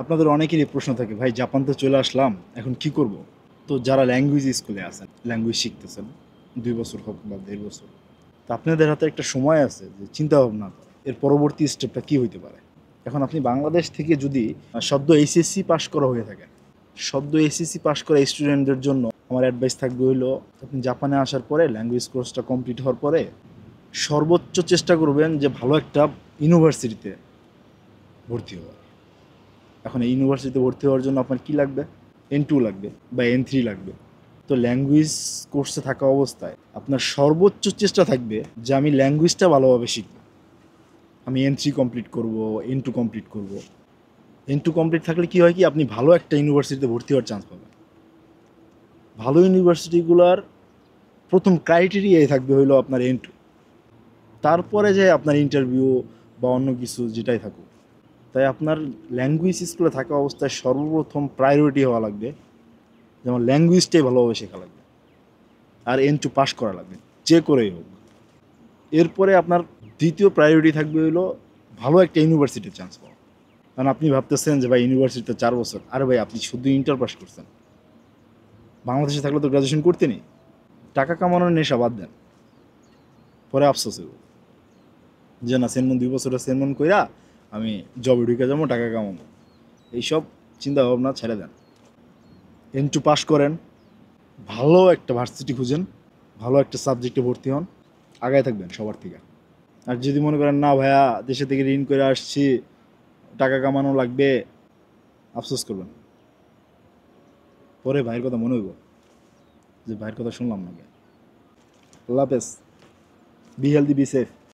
আপনাদের অনেকেরই প্রশ্ন থাকে, ভাই জাপান তো চলে আসলাম, এখন কি করব? তো যারা ল্যাঙ্গুয়েজ স্কুলে আছেন, ল্যাঙ্গুয়েজ শিখতেছেন, ২ বছর হোক বা ১.৫ বছর, তো আপনাদের হাতে একটা সময় আছে যে চিন্তা ভাবনা করার, এর পরবর্তী স্টেপটা কি হইতে পারে। এখন আপনি বাংলাদেশ থেকে যদি সদ্য এইচএসসি পাশ করা হয়ে থাকেন, সদ্য এইচএসসি পাশ করা স্টুডেন্টদের জন্য আমার অ্যাডভাইস থাকবে হইলো, আপনি জাপানে আসার পরে ল্যাঙ্গুয়েজ কোর্সটা কমপ্লিট হওয়ার পরে সর্বোচ্চ চেষ্টা করবেন যে ভালো একটা ইউনিভার্সিটিতে ভর্তি হওয়ার। এখন এই ইউনিভার্সিটিতে ভর্তি হওয়ার জন্য আপনার কী লাগবে? N2 লাগবে বা N3 লাগবে। তো ল্যাঙ্গুয়েজ কোর্সে থাকা অবস্থায় আপনার সর্বোচ্চ চেষ্টা থাকবে যে আমি ল্যাঙ্গুয়েজটা ভালোভাবে শিখব। আমি N3 কমপ্লিট করব, N2 কমপ্লিট করব। N2 কমপ্লিট থাকলে কী হয়, কি আপনি ভালো একটা ইউনিভার্সিটিতে ভর্তি হওয়ার চান্স পাবেন। ভালো ইউনিভার্সিটিগুলার প্রথম ক্রাইটেরিয়াই থাকবে হইলো আপনার N2। তারপরে যে আপনার ইন্টারভিউ বা অন্য কিছু যেটাই থাকুক, তাই আপনার ল্যাঙ্গুয়েজ স্কুলে থাকা অবস্থায় সর্বপ্রথম প্রায়োরিটি হওয়া লাগবে যেমন ল্যাঙ্গুয়েজটাই ভালোভাবে শেখা লাগবে, আর N2 পাস করা লাগবে, যে করেই হোক। এরপরে আপনার দ্বিতীয় প্রায়োরিটি থাকবে হলো ভালো একটা ইউনিভার্সিটির চান্স পাওয়া। কারণ আপনি ভাবতেছেন যে ভাই ইউনিভার্সিটিতে 4 বছর, আরে ভাই আপনি শুধু ইন্টার পাস করছেন, বাংলাদেশে থাকলে তো গ্রাজুয়েশন করতেনি। টাকা কামানোর নেশা বাদ দেন, পরে আফসোস হইব যে না, সেনমন 2 বছরের সেনমন কইরা আমি জবে ঢুকে যাবো, টাকা কামাবো, এইসব চিন্তা ভাবনা ছেড়ে দেন। N2 পাস করেন, ভালো একটা ভার্সিটি খুঁজেন, ভালো একটা সাবজেক্টে ভর্তি হন, আগায় থাকবেন সবার থেকে। আর যদি মনে করেন না ভাইয়া দেশে থেকে ঋণ করে আসছি, টাকা কামানো লাগবে, আফসোস করবেন, পরে ভাইয়ের কথা মনে হইব যে ভাইয়ের কথা শুনলাম না। আল্লাহ হাফেজ, বি হেলদি, বি সেফ।